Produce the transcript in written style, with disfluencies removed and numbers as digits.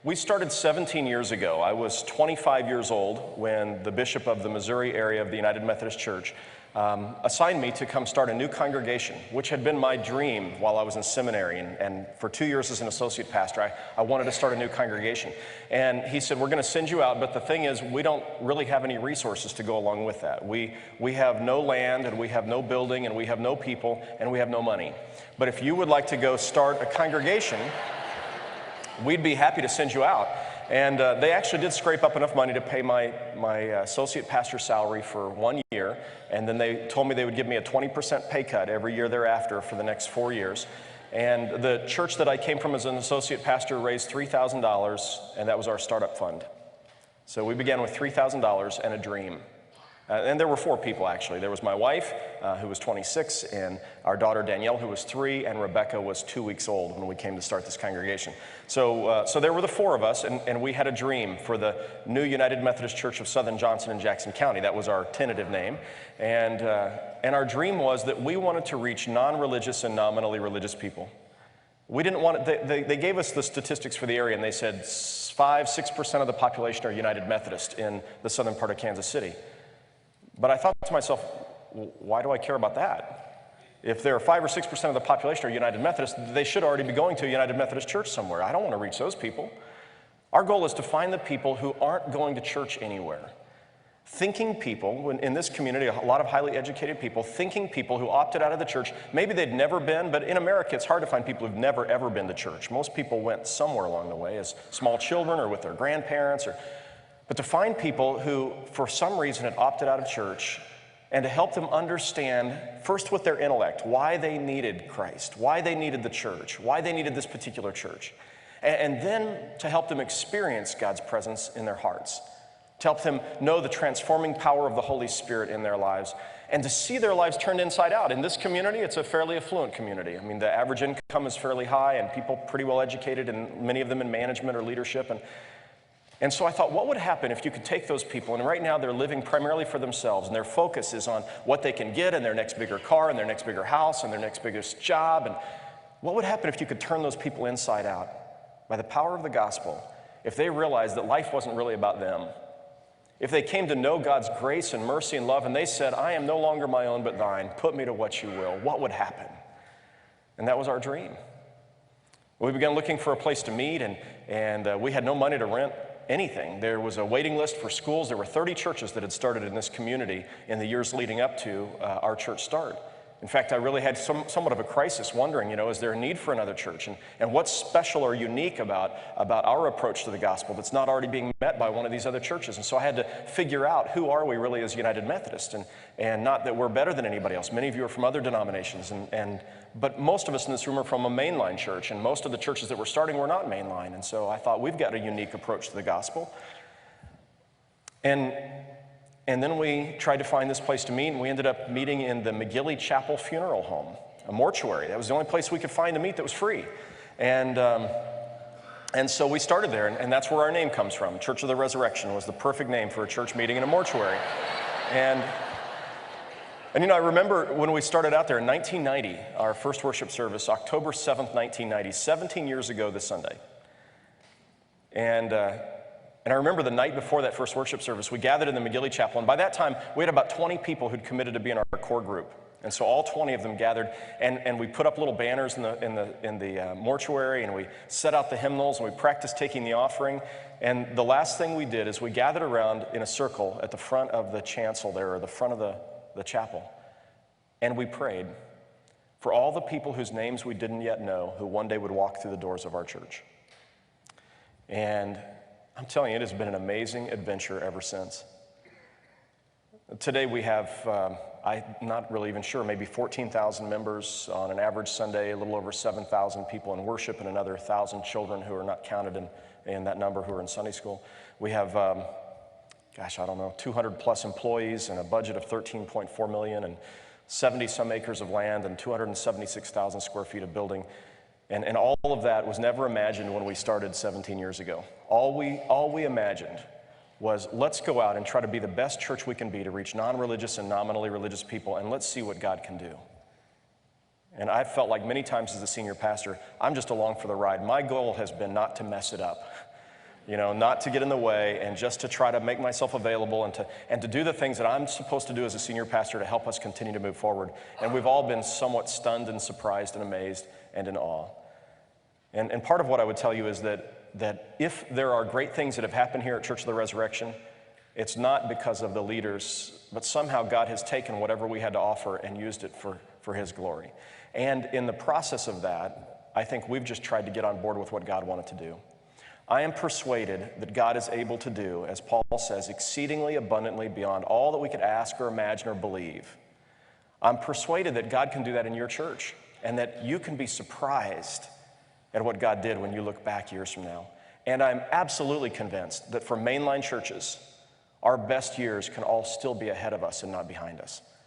We started 17 years ago. I was 25 years old when the bishop of the Missouri area of the United Methodist Church assigned me to come start a new congregation, which had been my dream while I was in seminary. And for 2 years as an associate pastor, I wanted to start a new congregation. And he said, we're going to send you out, but the thing is, we don't really have any resources to go along with that. We have no land, and we have no building, and we have no people, and we have no money. But if you would like to go start a congregation, we'd be happy to send you out. And they actually did scrape up enough money to pay my associate pastor salary for 1 year. And then they told me they would give me a 20% pay cut every year thereafter for the next 4 years. And the church that I came from as an associate pastor raised $3,000, and that was our startup fund. So we began with $3,000 and a dream. And there were 4 people, actually. There was my wife, who was 26, and our daughter Danielle, who was 3, and Rebecca was 2 weeks old when we came to start this congregation. So there were the 4 of us, and we had a dream for the new United Methodist Church of Southern Johnson and Jackson County. That was our tentative name. And our dream was that we wanted to reach non-religious and nominally religious people. We didn't want it, they gave us the statistics for the area, and they said 5-6% of the population are United Methodist in the southern part of Kansas City. But I thought to myself, why do I care about that? If there are 5 or 6% of the population are United Methodist, they should already be going to a United Methodist church somewhere. I don't want to reach those people. Our goal is to find the people who aren't going to church anywhere. Thinking people, in this community, a lot of highly educated people, thinking people who opted out of the church. Maybe they'd never been, but in America, it's hard to find people who've never, ever been to church. Most people went somewhere along the way as small children or with their grandparents. But to find people who, for some reason, had opted out of church, and to help them understand, first with their intellect, why they needed Christ, why they needed the church, why they needed this particular church, and then to help them experience God's presence in their hearts, to help them know the transforming power of the Holy Spirit in their lives, and to see their lives turned inside out. In this community, it's a fairly affluent community. I mean, the average income is fairly high, and people pretty well educated, and many of them in management or leadership. And so I thought, what would happen if you could take those people, and right now they're living primarily for themselves, and their focus is on what they can get in their next bigger car, and their next bigger house, and their next biggest job, and what would happen if you could turn those people inside out by the power of the gospel, if they realized that life wasn't really about them, if they came to know God's grace and mercy and love, and they said, I am no longer my own but thine, put me to what you will, what would happen? And that was our dream. We began looking for a place to meet, and we had no money to rent anything. There was a waiting list for schools. There were 30 churches that had started in this community in the years leading up to our church start. In fact, I really had somewhat of a crisis wondering, is there a need for another church? And what's special or unique about our approach to the gospel that's not already being met by one of these other churches? And so I had to figure out, who are we really as United Methodists? And not that we're better than anybody else. Many of you are from other denominations, but most of us in this room are from a mainline church, and most of the churches that we're starting were not mainline. And so I thought, we've got a unique approach to the gospel. And then we tried to find this place to meet, and we ended up meeting in the McGilly Chapel Funeral Home, a mortuary. That was the only place we could find to meet that was free. And so we started there, and that's where our name comes from. Church of the Resurrection was the perfect name for a church meeting in a mortuary. And I remember when we started out there in 1990, our first worship service, October 7th, 1990, 17 years ago this Sunday. And I remember the night before that first worship service, we gathered in the McGilly Chapel, and by that time, we had about 20 people who'd committed to be in our core group. And so all 20 of them gathered, and we put up little banners in the mortuary, and we set out the hymnals, and we practiced taking the offering. And the last thing we did is we gathered around in a circle at the front of the chancel there, or the front of the chapel, and we prayed for all the people whose names we didn't yet know, who one day would walk through the doors of our church. And I'm telling you, it has been an amazing adventure ever since. Today we have, I'm not really even sure, maybe 14,000 members on an average Sunday, a little over 7,000 people in worship, and another 1,000 children who are not counted in that number who are in Sunday school. We have, 200 plus employees and a budget of $13.4 million and 70 some acres of land and 276,000 square feet of building. And all of that was never imagined when we started 17 years ago. All we imagined was, let's go out and try to be the best church we can be to reach non-religious and nominally religious people, and let's see what God can do. And I felt like many times as a senior pastor, I'm just along for the ride. My goal has been not to mess it up. not to get in the way and just to try to make myself available and to do the things that I'm supposed to do as a senior pastor to help us continue to move forward. And we've all been somewhat stunned and surprised and amazed and in awe. And part of what I would tell you is that if there are great things that have happened here at Church of the Resurrection, it's not because of the leaders, but somehow God has taken whatever we had to offer and used it for His glory. And in the process of that, I think we've just tried to get on board with what God wanted to do. I am persuaded that God is able to do, as Paul says, exceedingly abundantly beyond all that we could ask or imagine or believe. I'm persuaded that God can do that in your church, and that you can be surprised at what God did when you look back years from now. And I'm absolutely convinced that for mainline churches, our best years can all still be ahead of us and not behind us.